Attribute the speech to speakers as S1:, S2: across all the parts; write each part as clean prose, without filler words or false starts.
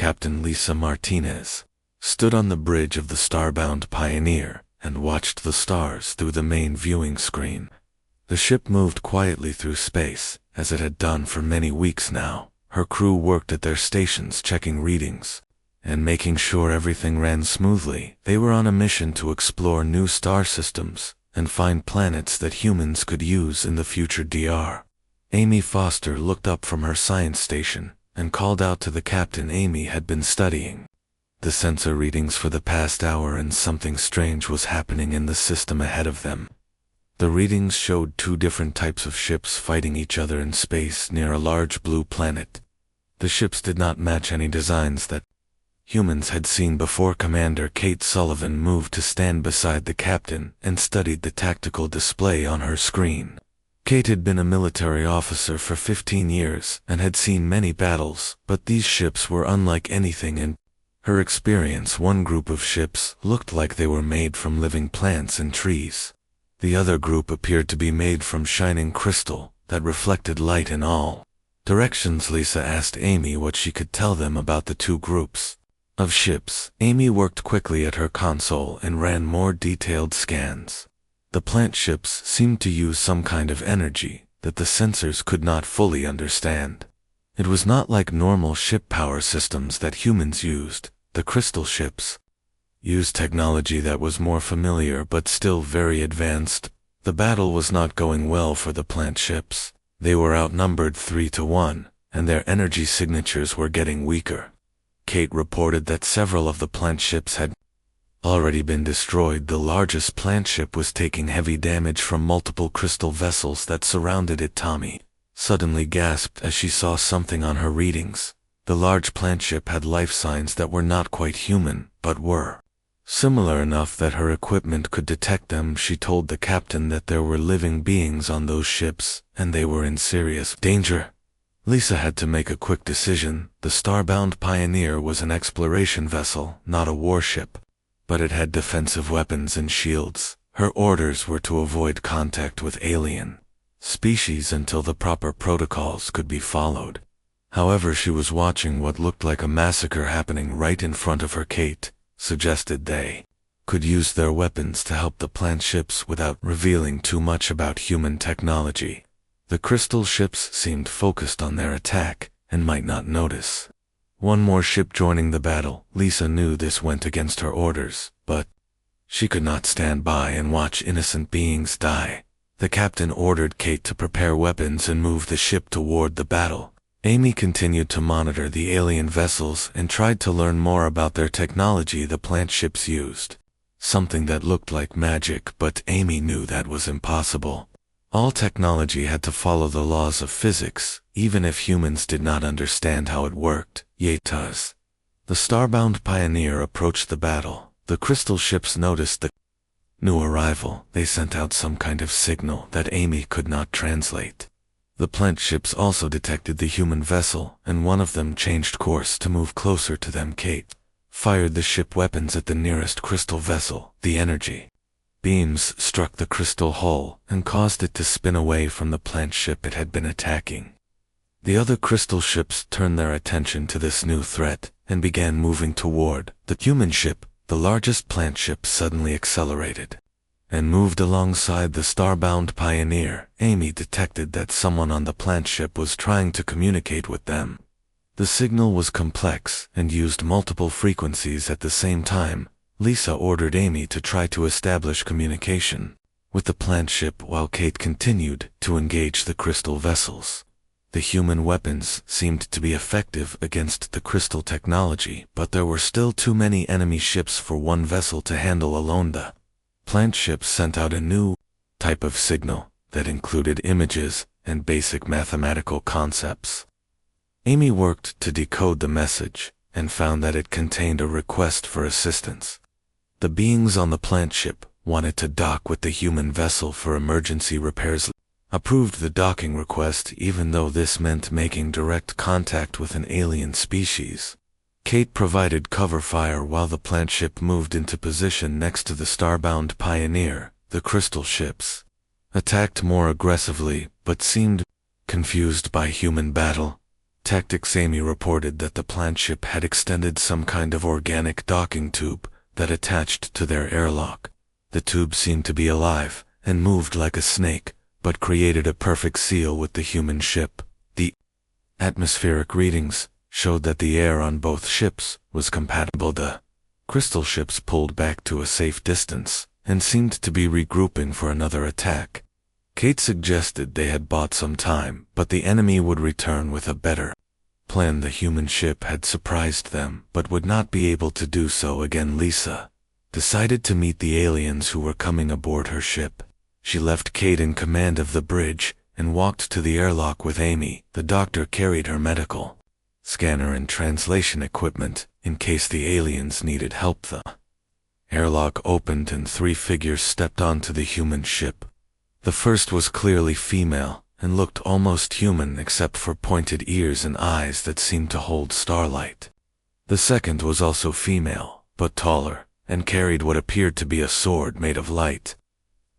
S1: Captain Lisa Martinez, stood on the bridge of the Starbound Pioneer and watched the stars through the main viewing screen. The ship moved quietly through space, as it had done for many weeks now. Her crew worked at their stations checking readings and making sure everything ran smoothly. They were on a mission to explore new star systems and find planets that humans could use in the future DR. Amy Foster looked up from her science station and called out to the captain Amy had been studying the sensor readings for the past hour, and something strange was happening in the system ahead of them. The readings showed two different types of ships fighting each other in space near a large blue planet. The ships did not match any designs that humans had seen before. Commander Kate Sullivan moved to stand beside the captain and studied the tactical display on her screen. Kate had been a military officer for 15 years and had seen many battles, but these ships were unlike anything in her experience. One group of ships looked like they were made from living plants and trees. The other group appeared to be made from shining crystal that reflected light in all directions. Lisa asked Amy what she could tell them about the two groups of ships. Amy worked quickly at her console and ran more detailed scans. The plant ships seemed to use some kind of energy that the sensors could not fully understand. It was not like normal ship power systems that humans used. The crystal ships used technology that was more familiar but still very advanced. The battle was not going well for the plant ships. They were outnumbered 3-1, and their energy signatures were getting weaker. Kate reported that several of the plant ships had already been destroyed. The largest plant ship was taking heavy damage from multiple crystal vessels that surrounded it. Tommy suddenly gasped as she saw something on her readings. The large plant ship had life signs that were not quite human, but were similar enough that her equipment could detect them. She told the captain that there were living beings on those ships, and they were in serious danger. Lisa had to make a quick decision. The Starbound Pioneer was an exploration vessel, not a warship, but it had defensive weapons and shields. Her orders were to avoid contact with alien species until the proper protocols could be followed. However, she was watching what looked like a massacre happening right in front of her. Kate suggested they could use their weapons to help the plant ships without revealing too much about human technology. The crystal ships seemed focused on their attack and might not notice one more ship joining the battle. Lisa knew this went against her orders, but she could not stand by and watch innocent beings die. The captain ordered Kate to prepare weapons and move the ship toward the battle. Amy continued to monitor the alien vessels and tried to learn more about their technology. The plant ships used something that looked like magic, but Amy knew that was impossible. All technology had to follow the laws of physics, even if humans did not understand how it worked. Yetas. The Starbound Pioneer approached the battle. The crystal ships noticed the new arrival. They sent out some kind of signal that Amy could not translate. The plant ships also detected the human vessel, and one of them changed course to move closer to them. Kate fired the ship weapons at the nearest crystal vessel. The energy beams struck the crystal hull and caused it to spin away from the plant ship it had been attacking. The other crystal ships turned their attention to this new threat and began moving toward the human ship. The largest plant ship suddenly accelerated and moved alongside the Starbound Pioneer. Amy detected that someone on the plant ship was trying to communicate with them. The signal was complex and used multiple frequencies at the same time. Lisa ordered Amy to try to establish communication with the plant ship while Kate continued to engage the crystal vessels. The human weapons seemed to be effective against the crystal technology, but there were still too many enemy ships for one vessel to handle alone. The plant ships sent out a new type of signal that included images and basic mathematical concepts. Amy worked to decode the message and found that it contained a request for assistance. The beings on the plant ship wanted to dock with the human vessel for emergency repairs. Approved the docking request, even though this meant making direct contact with an alien species. Kate provided cover fire while the plant ship moved into position next to the Starbound Pioneer. The crystal ships attacked more aggressively, but seemed confused by human battle. Tactics Amy reported that the plant ship had extended some kind of organic docking tube that attached to their airlock. The tube seemed to be alive and moved like a snake, but created a perfect seal with the human ship. The atmospheric readings showed that the air on both ships was compatible. The crystal ships pulled back to a safe distance and seemed to be regrouping for another attack. Kate suggested they had bought some time, but the enemy would return with a better plan. The human ship had surprised them, but would not be able to do so again. Lisa decided to meet the aliens who were coming aboard her ship. She left Kate in command of the bridge and walked to the airlock with Amy. The doctor carried her medical scanner and translation equipment in case the aliens needed help. The airlock opened and 3 figures stepped onto the human ship. The first was clearly female and looked almost human except for pointed ears and eyes that seemed to hold starlight. The second was also female, but taller, and carried what appeared to be a sword made of light.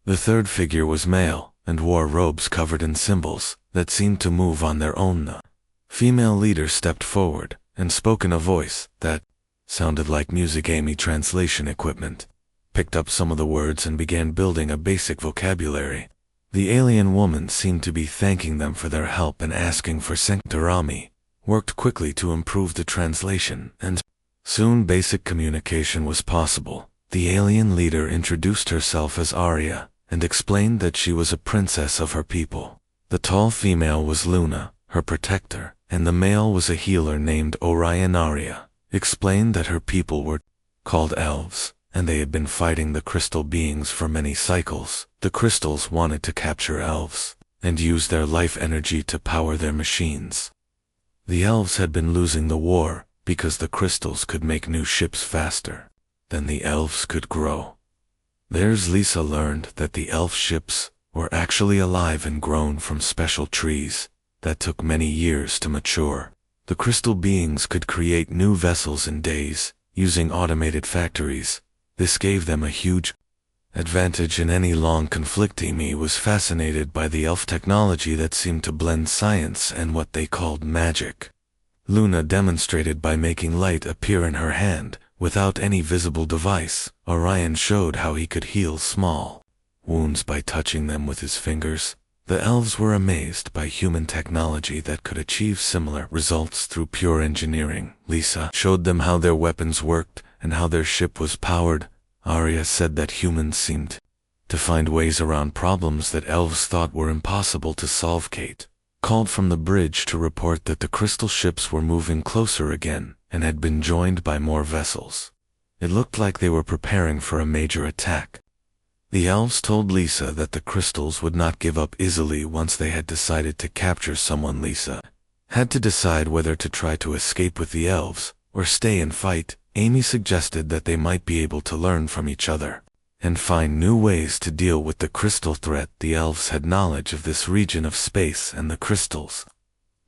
S1: The third figure was male and wore robes covered in symbols that seemed to move on their own. The female leader stepped forward and spoke in a voice that sounded like music. Amy translation equipment picked up some of the words and began building a basic vocabulary. The alien woman seemed to be thanking them for their help and asking for Sanctorami, worked quickly to improve the translation, and soon basic communication was possible. The alien leader introduced herself as Arya and explained that she was a princess of her people. The tall female was Luna, her protector, and the male was a healer named Orion. Arya explained that her people were called elves, and they had been fighting the crystal beings for many cycles. The crystals wanted to capture elves and use their life energy to power their machines. The elves had been losing the war because the crystals could make new ships faster than the elves could grow. There's Lisa learned that the elf ships were actually alive and grown from special trees that took many years to mature. The crystal beings could create new vessels in days using automated factories. This gave them a huge advantage in any long conflict. Amy was fascinated by the elf technology that seemed to blend science and what they called magic. Luna demonstrated by making light appear in her hand without any visible device. Orion showed how he could heal small wounds by touching them with his fingers. The elves were amazed by human technology that could achieve similar results through pure engineering. Lisa showed them how their weapons worked and how their ship was powered. Arya said that humans seemed to find ways around problems that elves thought were impossible to solve. Kate called from the bridge to report that the crystal ships were moving closer again and had been joined by more vessels. It looked like they were preparing for a major attack. The elves told Lisa that the crystals would not give up easily once they had decided to capture someone. Lisa had to decide whether to try to escape with the elves or stay and fight. Amy suggested that they might be able to learn from each other and find new ways to deal with the crystal threat. The elves had knowledge of this region of space and the crystals,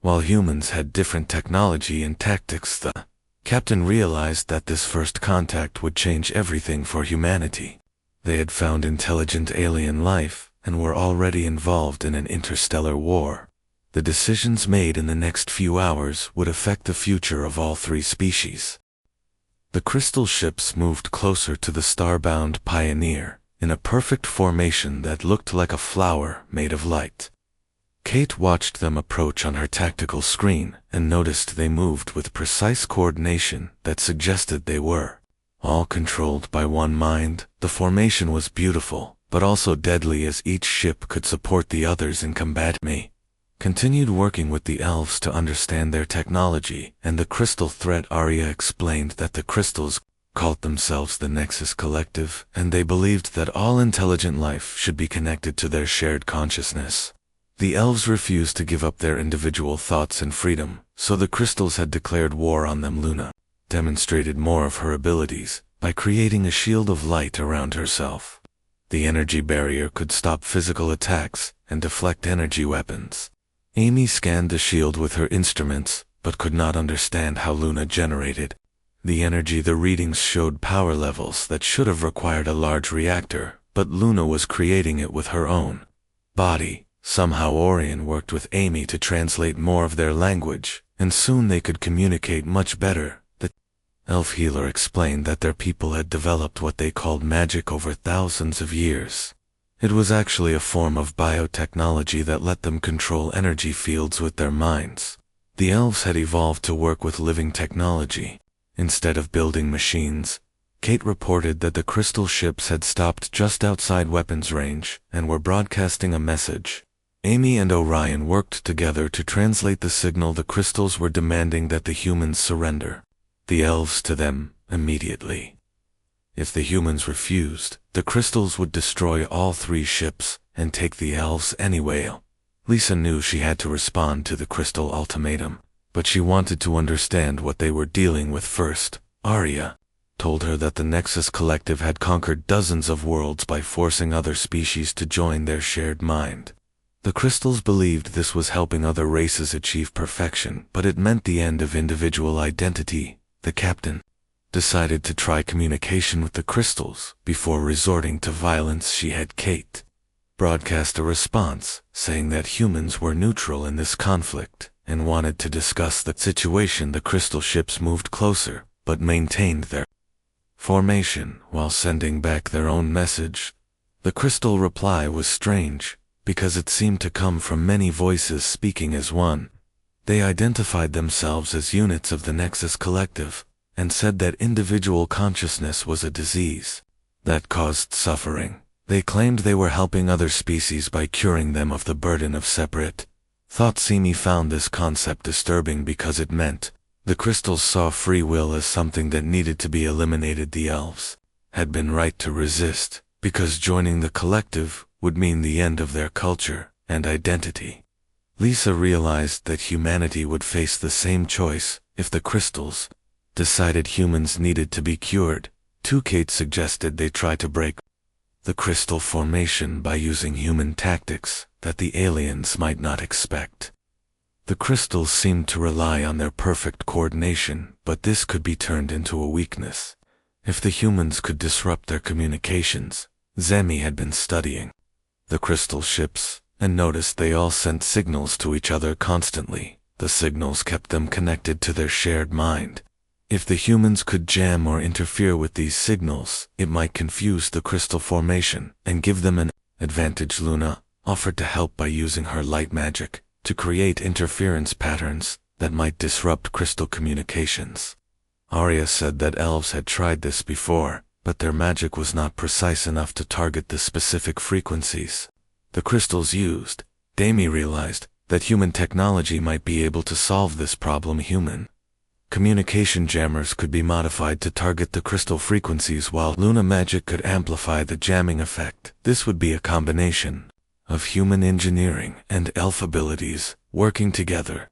S1: while humans had different technology and tactics. The captain realized that this first contact would change everything for humanity. They had found intelligent alien life and were already involved in an interstellar war. The decisions made in the next few hours would affect the future of all 3 species. The crystal ships moved closer to the starbound Pioneer in a perfect formation that looked like a flower made of light. Kate watched them approach on her tactical screen and noticed they moved with precise coordination that suggested they were all controlled by one mind. The formation was beautiful, but also deadly, as each ship could support the others in combat. Me continued working with the elves to understand their technology and the crystal threat. Arya explained that the crystals called themselves the Nexus Collective, and they believed that all intelligent life should be connected to their shared consciousness. The elves refused to give up their individual thoughts and freedom, so the crystals had declared war on them. Luna demonstrated more of her abilities by creating a shield of light around herself. The energy barrier could stop physical attacks and deflect energy weapons. Amy scanned the shield with her instruments, but could not understand how Luna generated the energy. The readings showed power levels that should have required a large reactor, but Luna was creating it with her own body. Somehow Orion worked with Amy to translate more of their language and soon they could communicate much better. The elf healer explained that their people had developed what they called magic over thousands of years. It was actually a form of biotechnology that let them control energy fields with their minds. The elves had evolved to work with living technology, instead of building machines. Kate reported that the crystal ships had stopped just outside weapons range and were broadcasting a message. Amy and Orion worked together to translate the signal the crystals were demanding that the humans surrender. The elves to them immediately. If the humans refused, the crystals would destroy all 3 ships and take the elves anyway. Lisa knew she had to respond to the crystal ultimatum, but she wanted to understand what they were dealing with first. Arya told her that the Nexus Collective had conquered dozens of worlds by forcing other species to join their shared mind. The crystals believed this was helping other races achieve perfection, but it meant the end of individual identity. The captain decided to try communication with the crystals before resorting to violence. She had Kate broadcast a response saying that humans were neutral in this conflict and wanted to discuss the situation. The crystal ships moved closer, but maintained their formation while sending back their own message. The crystal reply was strange, because it seemed to come from many voices speaking as one. They identified themselves as units of the Nexus Collective, and said that individual consciousness was a disease that caused suffering. They claimed they were helping other species by curing them of the burden of separate thought. Simi found this concept disturbing because it meant the crystals saw free will as something that needed to be eliminated. The elves had been right to resist, because joining the collective would mean the end of their culture and identity. Lisa realized that humanity would face the same choice if the crystals decided humans needed to be cured. Kate suggested they try to break the crystal formation by using human tactics that the aliens might not expect. The crystals seemed to rely on their perfect coordination, but this could be turned into a weakness if the humans could disrupt their communications. Zemi had been studying the crystal ships and noticed they all sent signals to each other constantly. The signals kept them connected to their shared mind. If the humans could jam or interfere with these signals, it might confuse the crystal formation and give them an advantage. Luna offered to help by using her light magic to create interference patterns that might disrupt crystal communications. Arya said that elves had tried this before, but their magic was not precise enough to target the specific frequencies the crystals used. Dami realized that human technology might be able to solve this problem. Human communication jammers could be modified to target the crystal frequencies, while Luna magic could amplify the jamming effect. This would be a combination of human engineering and elf abilities working together.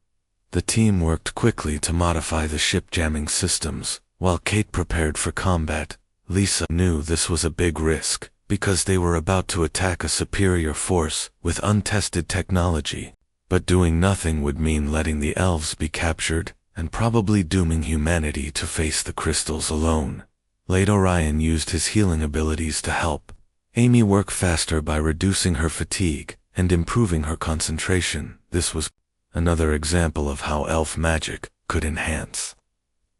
S1: The team worked quickly to modify the ship jamming systems, while Kate prepared for combat. Lisa knew this was a big risk, because they were about to attack a superior force with untested technology. But doing nothing would mean letting the elves be captured, and probably dooming humanity to face the crystals alone. Late Orion used his healing abilities to help Amy work faster by reducing her fatigue and improving her concentration. This was another example of how elf magic could enhance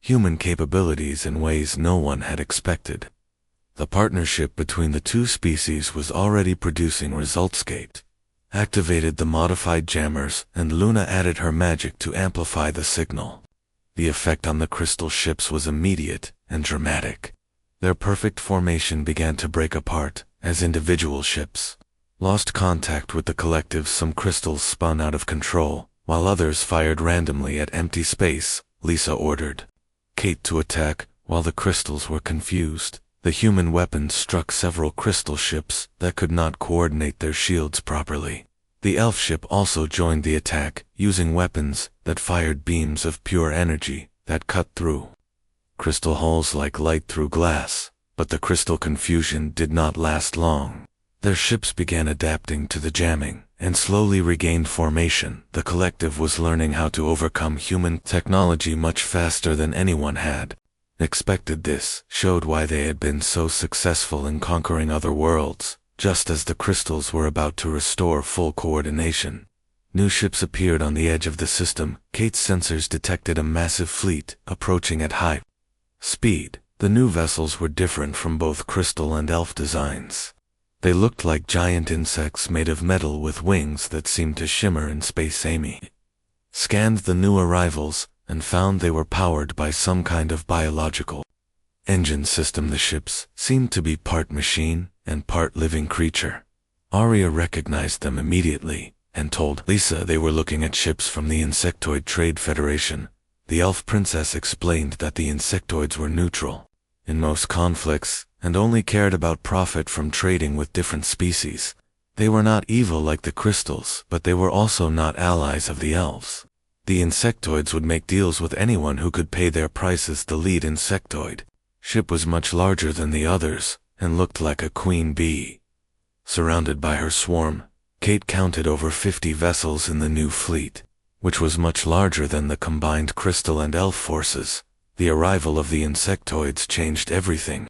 S1: human capabilities in ways no one had expected. The partnership between the two species was already producing results. Kate activated the modified jammers, and Luna added her magic to amplify the signal. The effect on the crystal ships was immediate and dramatic. Their perfect formation began to break apart as individual ships lost contact with the collective. Some crystals spun out of control, while others fired randomly at empty space. Lisa ordered Kate to attack while the crystals were confused. The human weapons struck several crystal ships that could not coordinate their shields properly. The elf ship also joined the attack, using weapons that fired beams of pure energy that cut through crystal holes like light through glass. But the crystal confusion did not last long. Their ships began adapting to the jamming and slowly regained formation. The collective was learning how to overcome human technology much faster than anyone had expected. This showed why they had been so successful in conquering other worlds. Just as the crystals were about to restore full coordination, New ships appeared on the edge of the system. Kate's sensors detected a massive fleet approaching at high speed. The new vessels were different from both crystal and elf designs. They looked like giant insects made of metal with wings that seemed to shimmer in space. Amy scanned the new arrivals and found they were powered by some kind of biological engine system. The ships seemed to be part machine and part living creature. Arya recognized them immediately and told Lisa they were looking at ships from the Insectoid Trade Federation. The elf princess explained that the insectoids were neutral in most conflicts and only cared about profit from trading with different species. They were not evil like the crystals, but they were also not allies of the elves. The insectoids would make deals with anyone who could pay their prices. The lead insectoid ship was much larger than the others and looked like a queen bee. Surrounded by her swarm, Kate counted over 50 vessels in the new fleet, which was much larger than the combined crystal and elf forces. The arrival of the insectoids changed everything.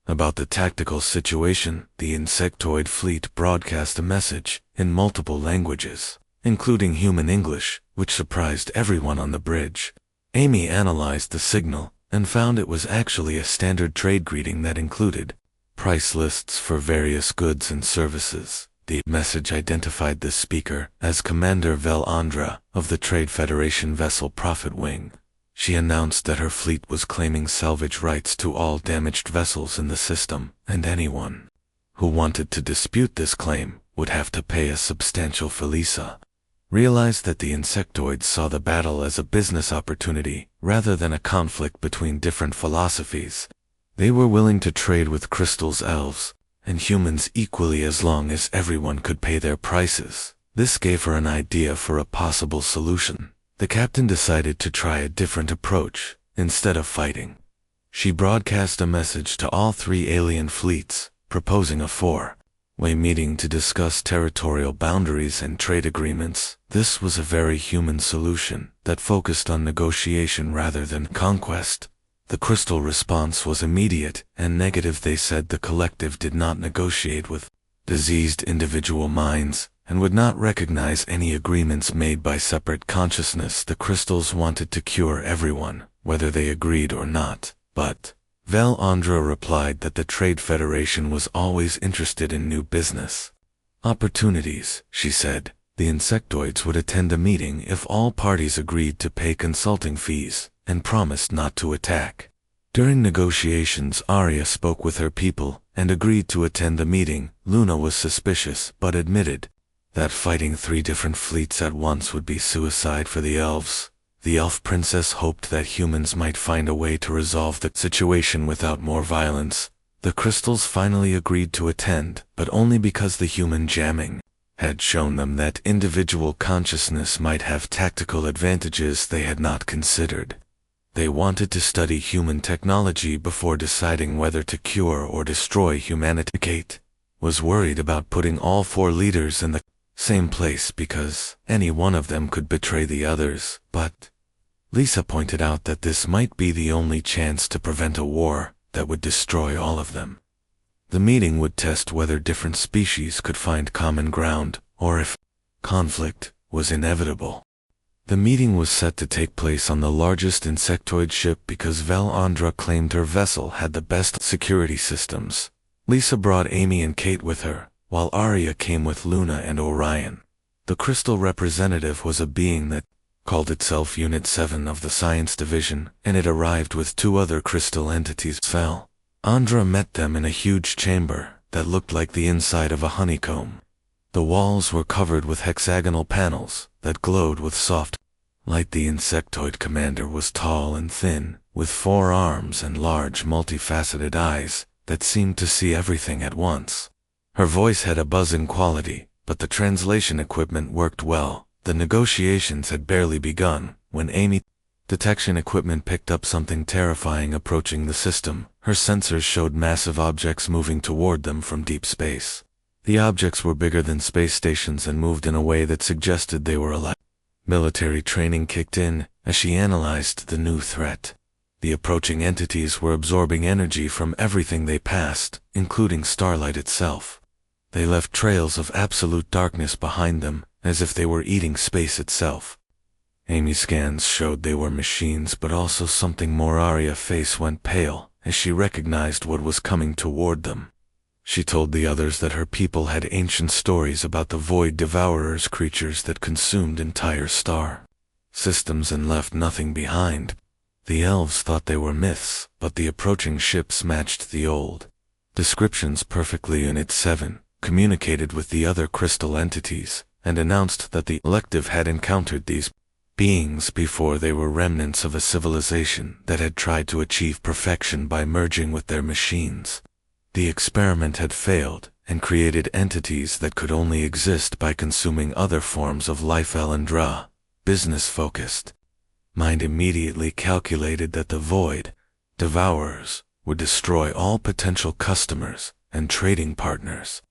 S1: About the tactical situation, the insectoid fleet broadcast a message in multiple languages, including human English, which surprised everyone on the bridge. Amy analyzed the signal and found it was actually a standard trade greeting that included price lists for various goods and services. The message identified the speaker as Commander Vel Andra of the Trade Federation vessel Prophet Wing. She announced that her fleet was claiming salvage rights to all damaged vessels in the system, and anyone who wanted to dispute this claim would have to pay a substantial fee. Lisa realized that the insectoids saw the battle as a business opportunity rather than a conflict between different philosophies. They were willing to trade with crystals, elves, and humans equally as long as everyone could pay their prices. This gave her an idea for a possible solution. The captain decided to try a different approach. Instead of fighting, she broadcast a message to all 3 alien fleets, proposing a 4-way meeting to discuss territorial boundaries and trade agreements. This was a very human solution that focused on negotiation rather than conquest. The crystal response was immediate and negative. They said the collective did not negotiate with diseased individual minds and would not recognize any agreements made by separate consciousness. The crystals wanted to cure everyone, whether they agreed or not. But Vel Andra replied that the Trade Federation was always interested in new business opportunities. She said the insectoids would attend a meeting if all parties agreed to pay consulting fees and promised not to attack. During negotiations, Arya spoke with her people and agreed to attend the meeting. Luna was suspicious but admitted that fighting 3 different fleets at once would be suicide for the elves. The elf princess hoped that humans might find a way to resolve the situation without more violence. The crystals finally agreed to attend, but only because the human jamming had shown them that individual consciousness might have tactical advantages they had not considered. They wanted to study human technology before deciding whether to cure or destroy humanity. Kate was worried about putting all 4 leaders in the same place because any one of them could betray the others, but Lisa pointed out that this might be the only chance to prevent a war that would destroy all of them. The meeting would test whether different species could find common ground or if conflict was inevitable. The meeting was set to take place on the largest insectoid ship because Vel Andra claimed her vessel had the best security systems. Lisa brought Amy and Kate with her, while Arya came with Luna and Orion. The crystal representative was a being that called itself Unit 7 of the Science Division, and it arrived with 2 other crystal entities. Vel Andra met them in a huge chamber that looked like the inside of a honeycomb. The walls were covered with hexagonal panels that glowed with soft light. The insectoid commander was tall and thin, with 4 arms and large multifaceted eyes that seemed to see everything at once. Her voice had a buzzing quality, but the translation equipment worked well. The negotiations had barely begun when Amy's detection equipment picked up something terrifying approaching the system. Her sensors showed massive objects moving toward them from deep space. The objects were bigger than space stations and moved in a way that suggested they were alive. Military training kicked in as she analyzed the new threat. The approaching entities were absorbing energy from everything they passed, including starlight itself. They left trails of absolute darkness behind them as if they were eating space itself. Amy's scans showed they were machines, but also something more. Arya's face went pale as she recognized what was coming toward them. She told the others that her people had ancient stories about the Void Devourers, creatures that consumed entire star systems and left nothing behind. The elves thought they were myths, but the approaching ships matched the old descriptions perfectly. Unit 7 communicated with the other crystal entities and announced that the collective had encountered these beings before. They were remnants of a civilization that had tried to achieve perfection by merging with their machines. The experiment had failed and created entities that could only exist by consuming other forms of life. Elendra, business-focused mind, immediately calculated that the Void Devourers would destroy all potential customers and trading partners.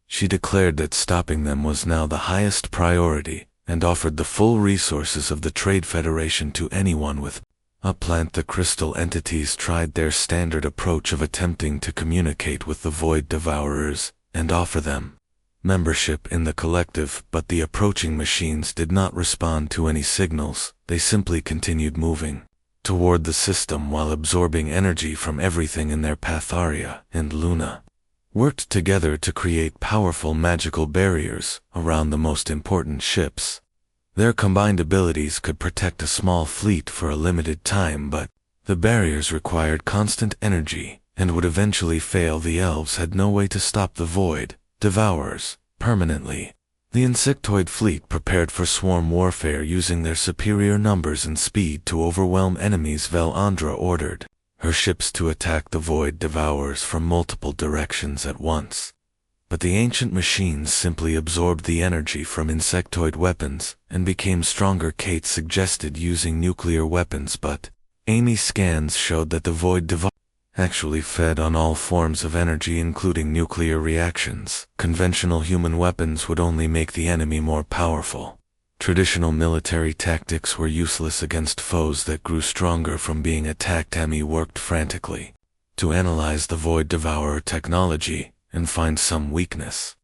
S1: She declared that stopping them was now the highest priority and offered the full resources of the Trade Federation to anyone with a plant. The crystal entities tried their standard approach of attempting to communicate with the Void Devourers and offer them membership in the collective, but the approaching machines did not respond to any signals. They simply continued moving toward the system while absorbing energy from everything in their path. Arya and Luna worked together to create powerful magical barriers around the most important ships. Their combined abilities could protect a small fleet for a limited time, but the barriers required constant energy and would eventually fail. The elves had no way to stop the Void Devourers permanently. The insectoid fleet prepared for swarm warfare, using their superior numbers and speed to overwhelm enemies. Velandra ordered her ships to attack the Void Devourers from multiple directions at once. But the ancient machines simply absorbed the energy from insectoid weapons and became stronger. Kate suggested using nuclear weapons, but Amy's scans showed that the Void Devourers actually fed on all forms of energy, including nuclear reactions. Conventional human weapons would only make the enemy more powerful. Traditional military tactics were useless against foes that grew stronger from being attacked. Amy worked frantically to analyze the Void Devourer technology and find some weakness.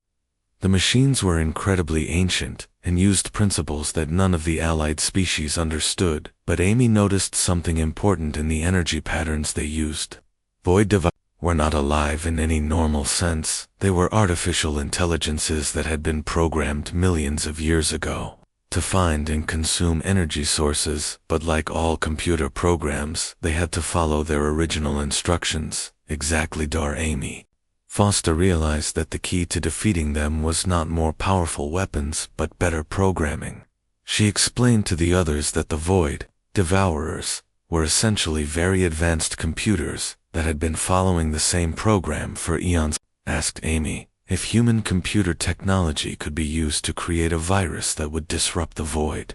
S1: The machines were incredibly ancient and used principles that none of the allied species understood, but Amy noticed something important in the energy patterns they used. Void Devourers were not alive in any normal sense. They were artificial intelligences that had been programmed millions of years ago to find and consume energy sources, but like all computer programs, they had to follow their original instructions exactly. Amy Foster realized that the key to defeating them was not more powerful weapons, but better programming. She explained to the others that the Void Devourers were essentially very advanced computers that had been following the same program for eons. Asked Amy if human computer technology could be used to create a virus that would disrupt the Void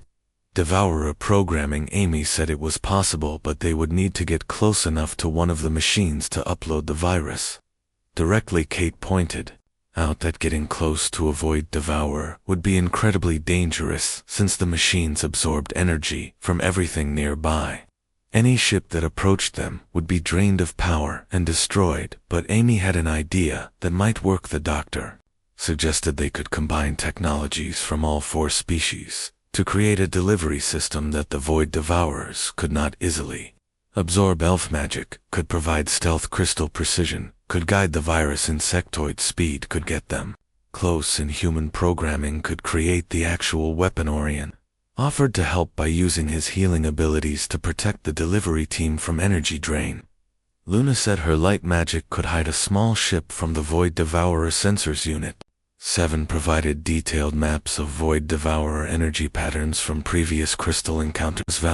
S1: Devourer programming. Amy said it was possible, but they would need to get close enough to one of the machines to upload the virus directly. Kate pointed out that getting close to a Void Devourer would be incredibly dangerous since the machines absorbed energy from everything nearby. Any ship that approached them would be drained of power and destroyed, but Amy had an idea that might work. The doctor suggested they could combine technologies from all 4 species to create a delivery system that the Void Devourers could not easily absorb. Elf magic could provide stealth, crystal precision could guide the virus, insectoid speed could get them close, and human programming could create the actual weapon. Orion offered to help by using his healing abilities to protect the delivery team from energy drain. Luna said her light magic could hide a small ship from the Void Devourer sensors. Unit 7 provided detailed maps of Void Devourer energy patterns from previous crystal encounters.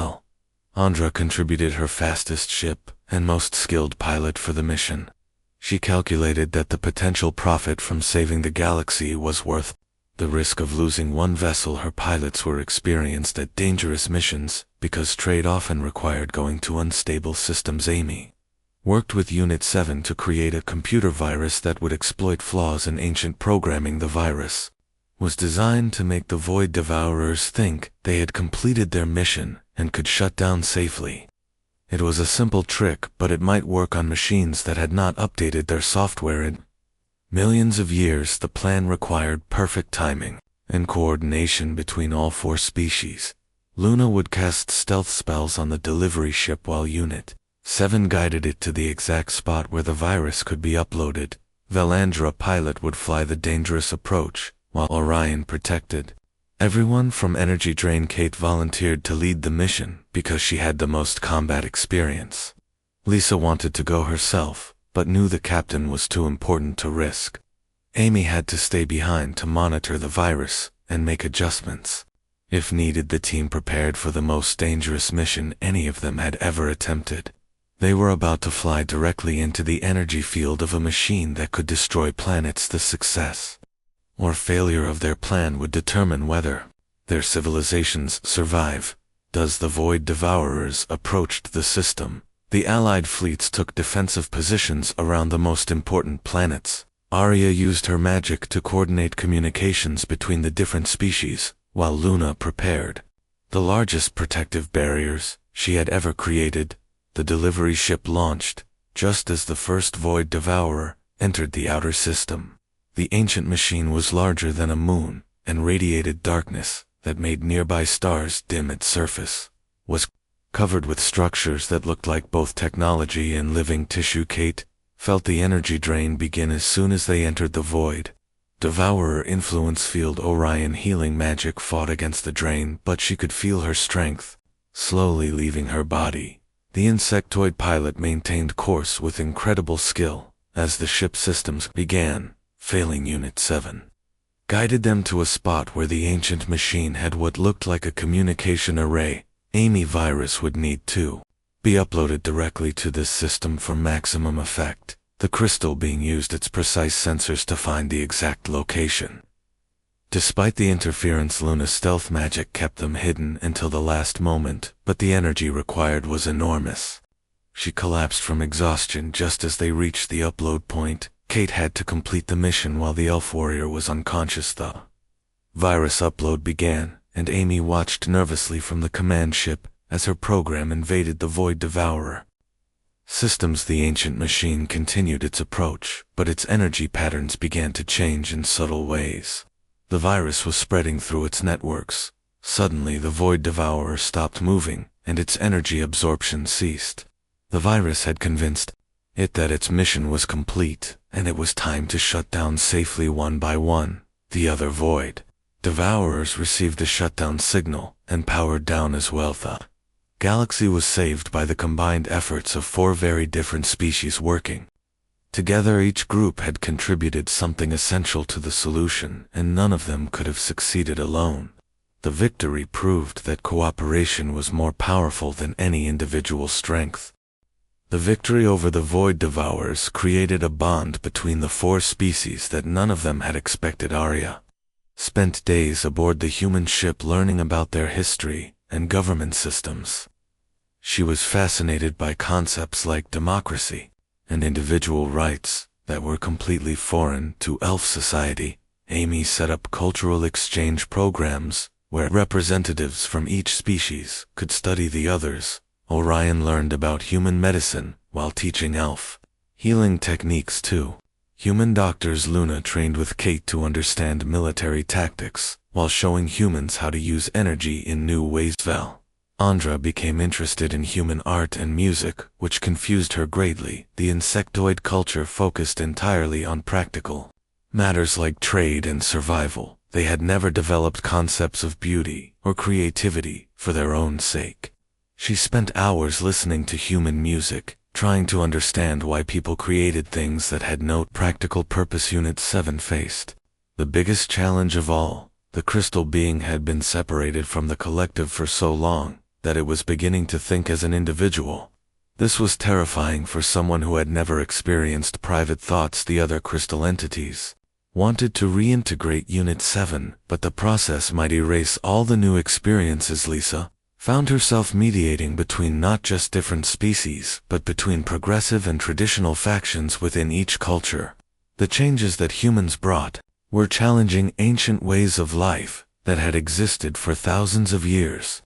S1: Andra contributed her fastest ship and most skilled pilot for the mission. She calculated that the potential profit from saving the galaxy was worth the risk of losing one vessel. Her pilots were experienced at dangerous missions because trade often required going to unstable systems. Amy worked with Unit 7 to create a computer virus that would exploit flaws in ancient programming. The virus was designed to make the Void Devourers think they had completed their mission and could shut down safely. It was a simple trick, but it might work on machines that had not updated their software in millions of years. The plan required perfect timing and coordination between all 4 species. Luna would cast stealth spells on the delivery ship while Unit 7 guided it to the exact spot where the virus could be uploaded. Valandra pilot would fly the dangerous approach, while Orion protected. Everyone from Energy Drain. Kate volunteered to lead the mission because she had the most combat experience. Lisa wanted to go herself, but knew the captain was too important to risk. Amy had to stay behind to monitor the virus and make adjustments. If needed, the team prepared for the most dangerous mission any of them had ever attempted. They were about to fly directly into the energy field of a machine that could destroy planets. The success or failure of their plan would determine whether their civilizations survive. As the Void Devourers approached the system, the Allied fleets took defensive positions around the most important planets. Arya used her magic to coordinate communications between the different species, while Luna prepared the largest protective barriers she had ever created. The delivery ship launched just as the first Void Devourer entered the outer system. The ancient machine was larger than a moon and radiated darkness that made nearby stars dim. Its surface was covered with structures that looked like both technology and living tissue. Kate felt the energy drain begin as soon as they entered the Void Devourer influence field. Orion healing magic fought against the drain, but she could feel her strength slowly leaving her body. The insectoid pilot maintained course with incredible skill as the ship systems began failing. Unit 7 guided them to a spot where the ancient machine had what looked like a communication array. Amy virus would need to be uploaded directly to this system for maximum effect, the crystal being used its precise sensors to find the exact location. Despite the interference, Luna's stealth magic kept them hidden until the last moment, but the energy required was enormous. She collapsed from exhaustion just as they reached the upload point. Kate had to complete the mission while the elf warrior was unconscious. The virus upload began, and Amy watched nervously from the command ship as her program invaded the Void Devourer systems. The ancient machine continued its approach, but its energy patterns began to change in subtle ways. The virus was spreading through its networks. Suddenly the Void Devourer stopped moving, and its energy absorption ceased. The virus had convinced it that its mission was complete, and it was time to shut down safely. One by one, the other Void Devourers received the shutdown signal and powered down as well. The galaxy was saved by the combined efforts of 4 very different species working together. Each group had contributed something essential to the solution, and none of them could have succeeded alone. The victory proved that cooperation was more powerful than any individual strength. The victory over the Void Devourers created a bond between the 4 species that none of them had expected. Arya spent days aboard the human ship learning about their history and government systems. She was fascinated by concepts like democracy and individual rights that were completely foreign to elf society. Amy set up cultural exchange programs where representatives from each species could study the others. Orion learned about human medicine while teaching elf healing techniques too. Human doctors. Luna trained with Kate to understand military tactics while showing humans how to use energy in new ways. Andra became interested in human art and music, which confused her greatly. The insectoid culture focused entirely on practical matters like trade and survival. They had never developed concepts of beauty or creativity for their own sake. She spent hours listening to human music, trying to understand why people created things that had no practical purpose. Unit 7 faced the biggest challenge of all. The crystal being had been separated from the collective for so long that it was beginning to think as an individual. This was terrifying for someone who had never experienced private thoughts. The other crystal entities wanted to reintegrate Unit 7, but the process might erase all the new experiences. Lisa found herself mediating between not just different species, but between progressive and traditional factions within each culture. The changes that humans brought were challenging ancient ways of life that had existed for thousands of years.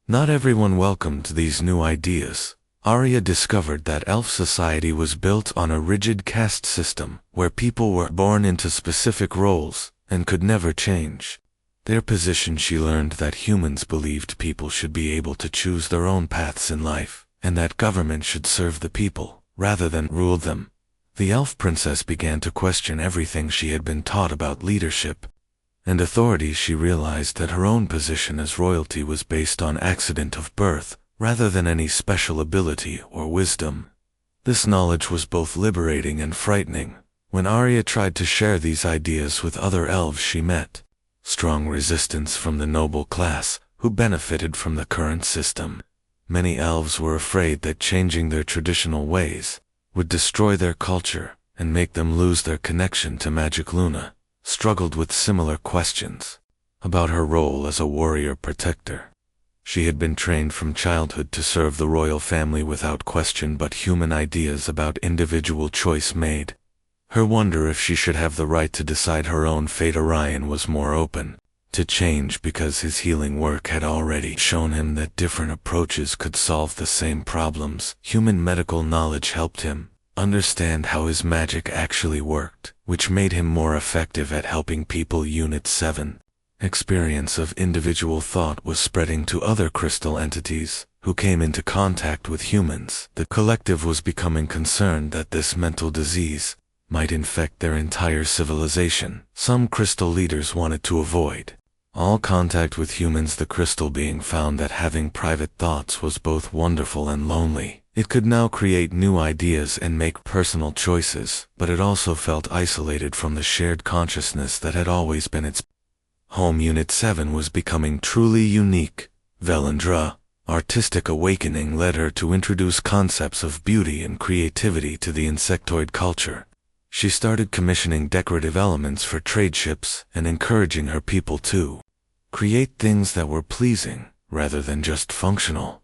S1: Not everyone welcomed these new ideas. Arya discovered that elf society was built on a rigid caste system where people were born into specific roles and could never change. Their position, she learned that humans believed people should be able to choose their own paths in life, and that government should serve the people, rather than rule them. The elf princess began to question everything she had been taught about leadership and authority. She realized that her own position as royalty was based on accident of birth, rather than any special ability or wisdom. This knowledge was both liberating and frightening. When Arya tried to share these ideas with other elves, she met strong resistance from the noble class, who benefited from the current system. Many elves were afraid that changing their traditional ways would destroy their culture and make them lose their connection to magic. Luna struggled with similar questions about her role as a warrior protector. She had been trained from childhood to serve the royal family without question, but human ideas about individual choice made her wonder if she should have the right to decide her own fate. Orion was more open to change because his healing work had already shown him that different approaches could solve the same problems. Human medical knowledge helped him understand how his magic actually worked, which made him more effective at helping people. Unit 7. Experience of individual thought was spreading to other crystal entities who came into contact with humans. The collective was becoming concerned that this mental disease might infect their entire civilization. Some crystal leaders wanted to avoid all contact with humans. The crystal being found that having private thoughts was both wonderful and lonely. It could now create new ideas and make personal choices, but it also felt isolated from the shared consciousness that had always been its home. Unit 7 was becoming truly unique. Velendra, artistic awakening led her to introduce concepts of beauty and creativity to the insectoid culture. She started commissioning decorative elements for trade ships and encouraging her people to create things that were pleasing rather than just functional.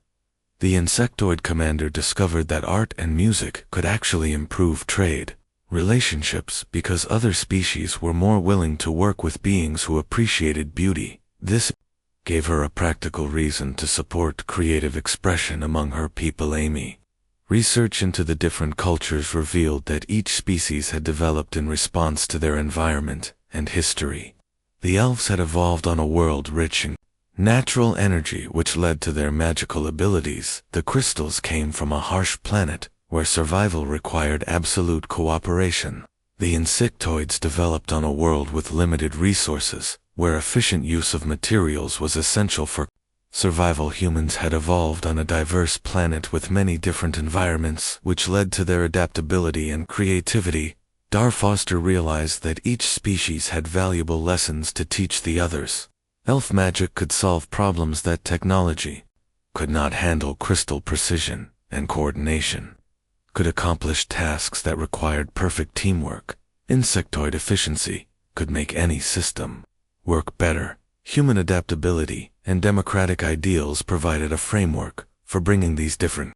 S1: The insectoid commander discovered that art and music could actually improve trade relationships because other species were more willing to work with beings who appreciated beauty. This gave her a practical reason to support creative expression among her people. Amy. Research into the different cultures revealed that each species had developed in response to their environment and history. The elves had evolved on a world rich in natural energy, which led to their magical abilities. The crystals came from a harsh planet where survival required absolute cooperation. The insectoids developed on a world with limited resources, where efficient use of materials was essential for survival. Humans had evolved on a diverse planet with many different environments, which led to their adaptability and creativity. Dar Foster realized that each species had valuable lessons to teach the others. Elf magic could solve problems that technology could not handle. Crystal precision and coordination could accomplish tasks that required perfect teamwork. Insectoid efficiency could make any system work better. Human adaptability and democratic ideals provided a framework for bringing these different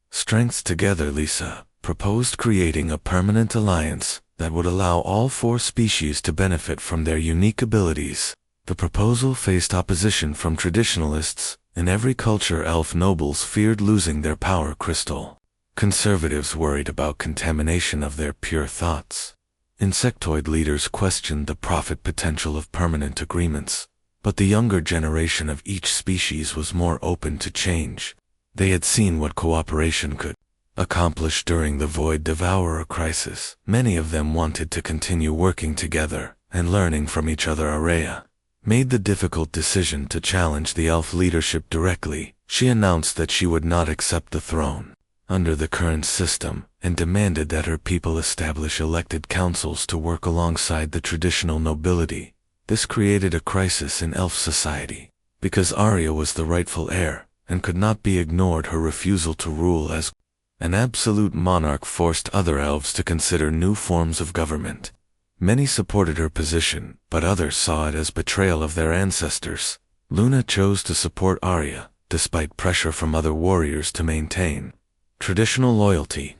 S1: strengths together. Lisa proposed creating a permanent alliance that would allow all 4 species to benefit from their unique abilities. The proposal faced opposition from traditionalists. In every culture, elf nobles feared losing their power crystal. Conservatives worried about contamination of their pure thoughts. Insectoid leaders questioned the profit potential of permanent agreements. But the younger generation of each species was more open to change. They had seen what cooperation could accomplish during the Void Devourer crisis. Many of them wanted to continue working together and learning from each other. Araya made the difficult decision to challenge the elf leadership directly. She announced that she would not accept the throne under the current system and demanded that her people establish elected councils to work alongside the traditional nobility. This created a crisis in elf society. Because Arya was the rightful heir and could not be ignored, her refusal to rule as an absolute monarch forced other elves to consider new forms of government. Many supported her position, but others saw it as betrayal of their ancestors. Luna chose to support Arya, despite pressure from other warriors to maintain traditional loyalty.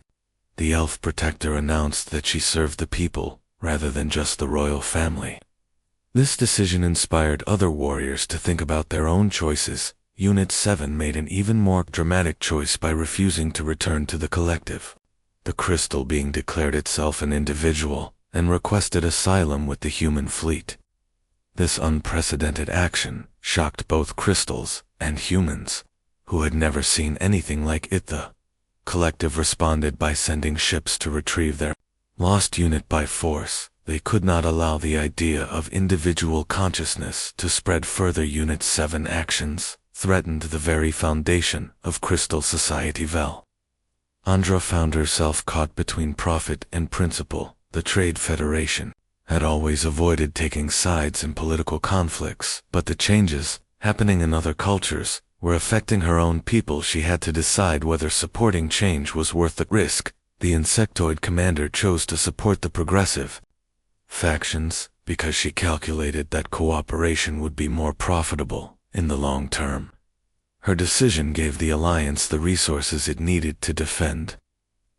S1: The elf protector announced that she served the people, rather than just the royal family. This decision inspired other warriors to think about their own choices. Unit 7 made an even more dramatic choice by refusing to return to the collective. The crystal being declared itself an individual and requested asylum with the human fleet. This unprecedented action shocked both crystals and humans, who had never seen anything like it. The collective responded by sending ships to retrieve their lost unit by force. They could not allow the idea of individual consciousness to spread further. Unit 7 actions threatened the very foundation of Crystal Society. Andra found herself caught between profit and principle. The Trade Federation had always avoided taking sides in political conflicts, but the changes happening in other cultures were affecting her own people. She had to decide whether supporting change was worth the risk. The insectoid commander chose to support the progressive factions because she calculated that cooperation would be more profitable in the long term. Her decision gave the Alliance the resources it needed to defend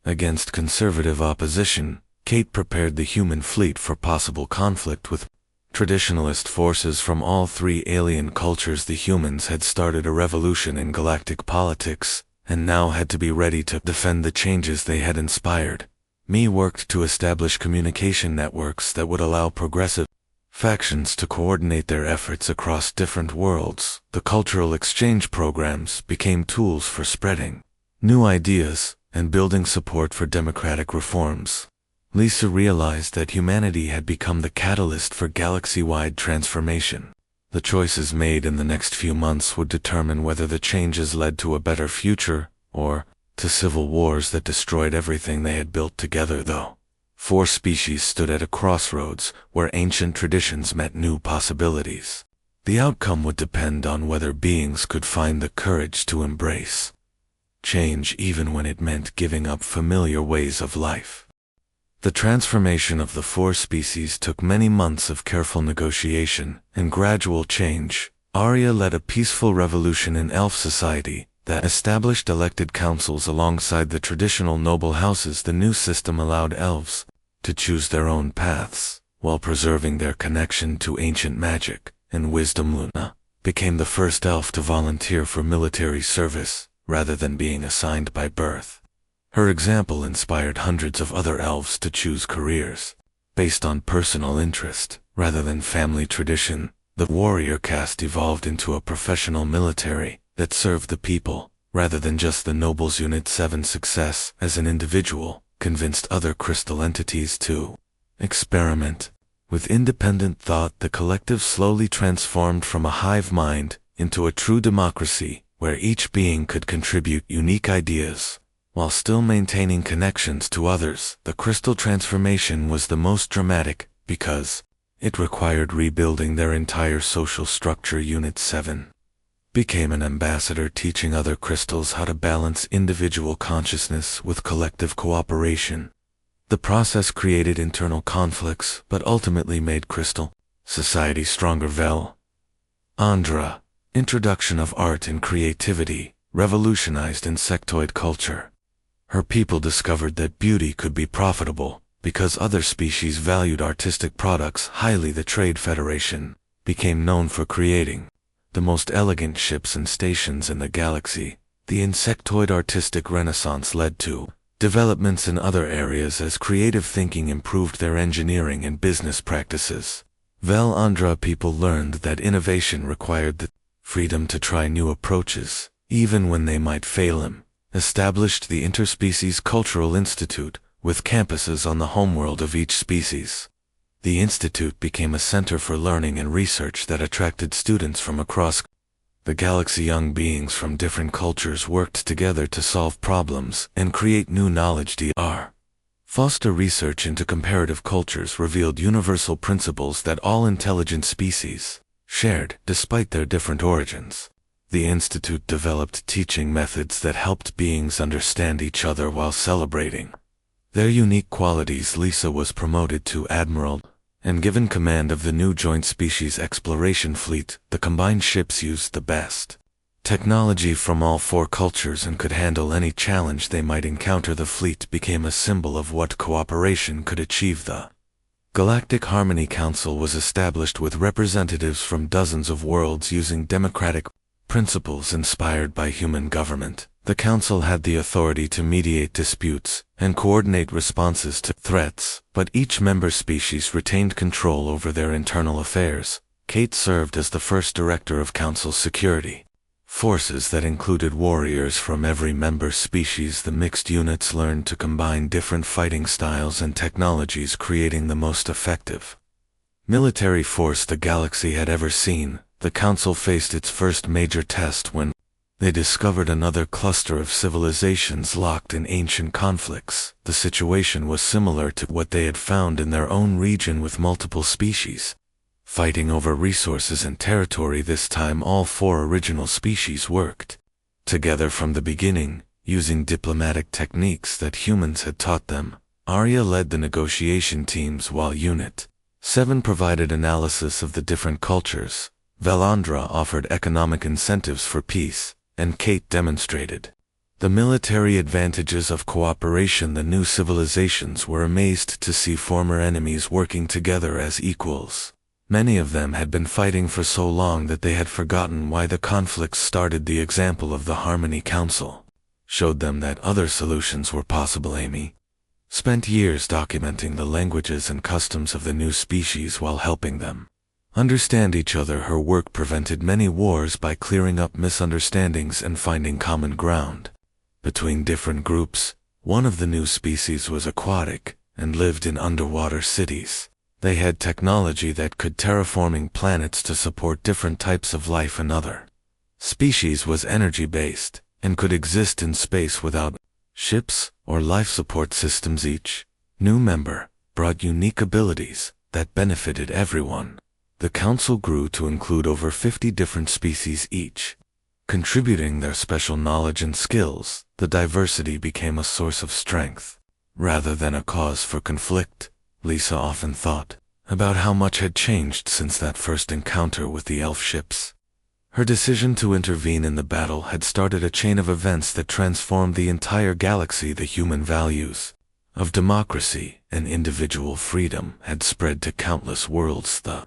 S1: against conservative opposition. Kate prepared the human fleet for possible conflict with traditionalist forces from all three alien cultures. The humans had started a revolution in galactic politics, and now had to be ready to defend the changes they had inspired. Me worked to establish communication networks that would allow progressive factions to coordinate their efforts across different worlds. The cultural exchange programs became tools for spreading new ideas and building support for democratic reforms. Lisa realized that humanity had become the catalyst for galaxy-wide transformation. The choices made in the next few months would determine whether the changes led to a better future, or to civil wars that destroyed everything they had built together. Though 4 species stood at a crossroads where ancient traditions met new possibilities. The outcome would depend on whether beings could find the courage to embrace change even when it meant giving up familiar ways of life. The transformation of the 4 species took many months of careful negotiation and gradual change. Arya led a peaceful revolution in elf society that established elected councils alongside the traditional noble houses. The new system allowed elves to choose their own paths, while preserving their connection to ancient magic and wisdom. Luna became the first elf to volunteer for military service, rather than being assigned by birth. Her example inspired hundreds of other elves to choose careers based on personal interest, rather than family tradition. The warrior caste evolved into a professional military that served the people, rather than just the nobles. Unit 7 success as an individual convinced other crystal entities to experiment with independent thought. The collective slowly transformed from a hive mind into a true democracy, where each being could contribute unique ideas while still maintaining connections to others. The crystal transformation was the most dramatic because it required rebuilding their entire social structure. Unit 7 became an ambassador, teaching other crystals how to balance individual consciousness with collective cooperation. The process created internal conflicts, but ultimately made Crystal Society stronger. Andra, introduction of art and creativity, revolutionized insectoid culture. Her people discovered that beauty could be profitable because other species valued artistic products highly. The Trade Federation became known for creating the most elegant ships and stations in the galaxy. The insectoid artistic renaissance led to developments in other areas as creative thinking improved their engineering and business practices. Andra people learned that innovation required the freedom to try new approaches, even when they might fail. Established the Interspecies Cultural Institute, with campuses on the homeworld of each species. The institute became a center for learning and research that attracted students from across the galaxy. Young beings from different cultures worked together to solve problems and create new knowledge. Foster research into comparative cultures revealed universal principles that all intelligent species shared, despite their different origins. The Institute developed teaching methods that helped beings understand each other while celebrating their unique qualities. Lisa was promoted to Admiral and given command of the new Joint Species Exploration Fleet. The combined ships used the best technology from all 4 cultures and could handle any challenge they might encounter. The fleet became a symbol of what cooperation could achieve. The Galactic Harmony Council was established with representatives from dozens of worlds using democratic principles inspired by human government. The Council had the authority to mediate disputes and coordinate responses to threats, but each member species retained control over their internal affairs. Kate served as the first director of Council security. Forces that included warriors from every member species. The mixed units learned to combine different fighting styles and technologies, creating the most effective military force the galaxy had ever seen. The Council faced its first major test when they discovered another cluster of civilizations locked in ancient conflicts. The situation was similar to what they had found in their own region, with multiple species fighting over resources and territory. This time all 4 original species worked together from the beginning, using diplomatic techniques that humans had taught them. Arya led the negotiation teams while Unit 7 provided analysis of the different cultures. Valandra offered economic incentives for peace, and Kate demonstrated the military advantages of cooperation. The new civilizations were amazed to see former enemies working together as equals. Many of them had been fighting for so long that they had forgotten why the conflicts started. The example of the Harmony Council showed them that other solutions were possible. Amy spent years documenting the languages and customs of the new species while helping them understand each other. Her work prevented many wars by clearing up misunderstandings and finding common ground between different groups. One of the new species was aquatic and lived in underwater cities. They had technology that could terraforming planets to support different types of life. Another species was energy-based and could exist in space without ships or life support systems. Each new member brought unique abilities that benefited everyone. The Council grew to include over 50 different species, each contributing their special knowledge and skills. The diversity became a source of strength rather than a cause for conflict. Lisa often thought about how much had changed since that first encounter with the elf ships. Her decision to intervene in the battle had started a chain of events that transformed the entire galaxy. The human values of democracy and individual freedom had spread to countless worlds. The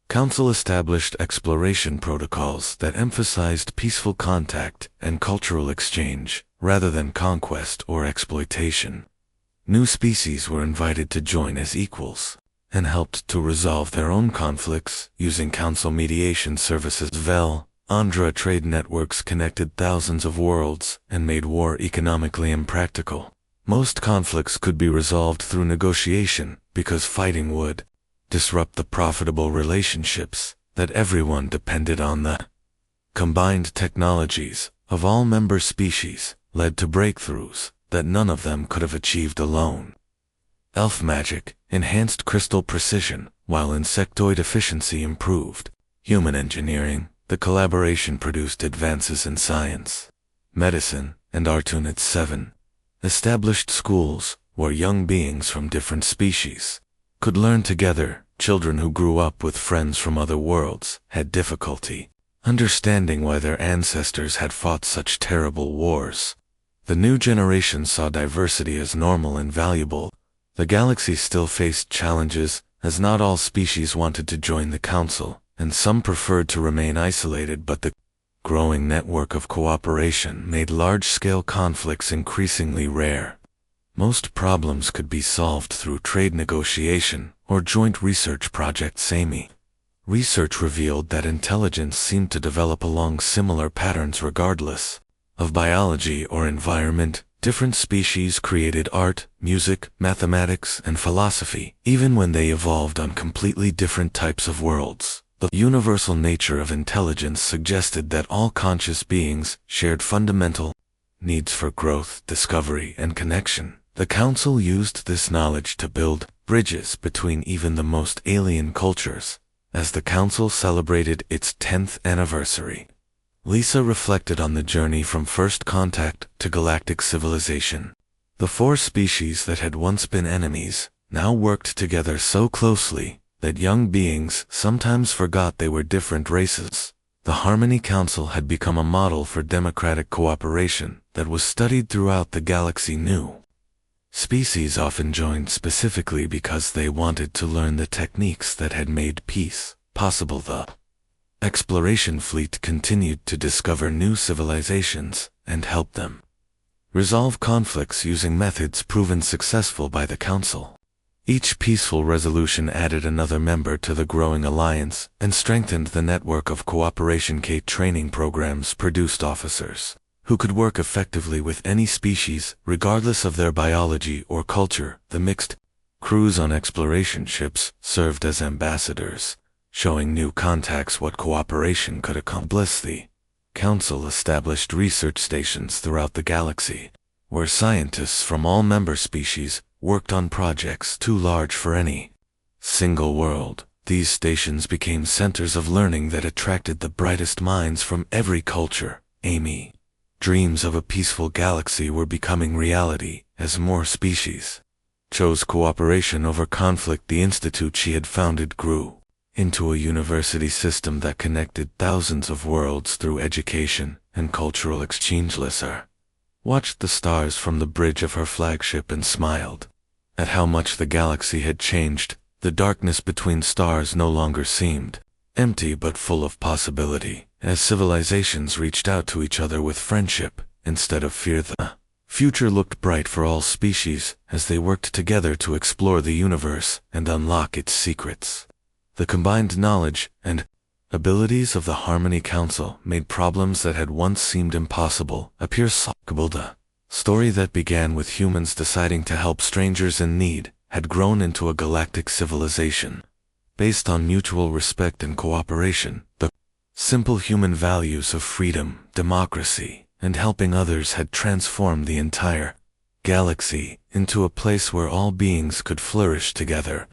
S1: Council established exploration protocols that emphasized peaceful contact and cultural exchange rather than conquest or exploitation. New species were invited to join as equals and helped to resolve their own conflicts using Council mediation services. Andra trade networks connected thousands of worlds and made war economically impractical. Most conflicts could be resolved through negotiation because fighting would disrupt the profitable relationships that everyone depended on. The combined technologies of all member species led to breakthroughs that none of them could have achieved alone. Elf magic enhanced crystal precision, while insectoid efficiency improved human engineering. The collaboration produced advances in science, medicine, and art. Unit 7 established schools where young beings from different species could learn together. Children who grew up with friends from other worlds had difficulty understanding why their ancestors had fought such terrible wars. The new generation saw diversity as normal and valuable. The galaxy still faced challenges, as not all species wanted to join the Council, and some preferred to remain isolated. But the growing network of cooperation made large-scale conflicts increasingly rare. Most problems could be solved through trade negotiation or joint research projects. Amy research revealed that intelligence seemed to develop along similar patterns regardless of biology or environment. Different species created art, music, mathematics, and philosophy, even when they evolved on completely different types of worlds. The universal nature of intelligence suggested that all conscious beings shared fundamental needs for growth, discovery, and connection. The Council used this knowledge to build bridges between even the most alien cultures. As the Council celebrated its 10th anniversary, Lisa reflected on the journey from first contact to galactic civilization. The 4 species that had once been enemies now worked together so closely that young beings sometimes forgot they were different races. The Harmony Council had become a model for democratic cooperation that was studied throughout the galaxy. New species often joined specifically because they wanted to learn the techniques that had made peace possible. The exploration fleet continued to discover new civilizations and help them resolve conflicts using methods proven successful by the Council. Each peaceful resolution added another member to the growing alliance and strengthened the network of cooperation. Training programs produced officers who could work effectively with any species, regardless of their biology or culture. The mixed crews on exploration ships served as ambassadors, showing new contacts what cooperation could accomplish. The Council established research stations throughout the galaxy, where scientists from all member species worked on projects too large for any single world. These stations became centers of learning that attracted the brightest minds from every culture. Amy dreams of a peaceful galaxy were becoming reality as more species chose cooperation over conflict. The institute she had founded grew into a university system that connected thousands of worlds through education and cultural exchange. Lissa watched the stars from the bridge of her flagship and smiled at how much the galaxy had changed. The darkness between stars no longer seemed empty but full of possibility, as civilizations reached out to each other with friendship instead of fear. The future looked bright for all species as they worked together to explore the universe and unlock its secrets. The combined knowledge and abilities of the Harmony Council made problems that had once seemed impossible appear solvable. The story that began with humans deciding to help strangers in need had grown into a galactic civilization based on mutual respect and cooperation. The simple human values of freedom, democracy, and helping others had transformed the entire galaxy into a place where all beings could flourish together.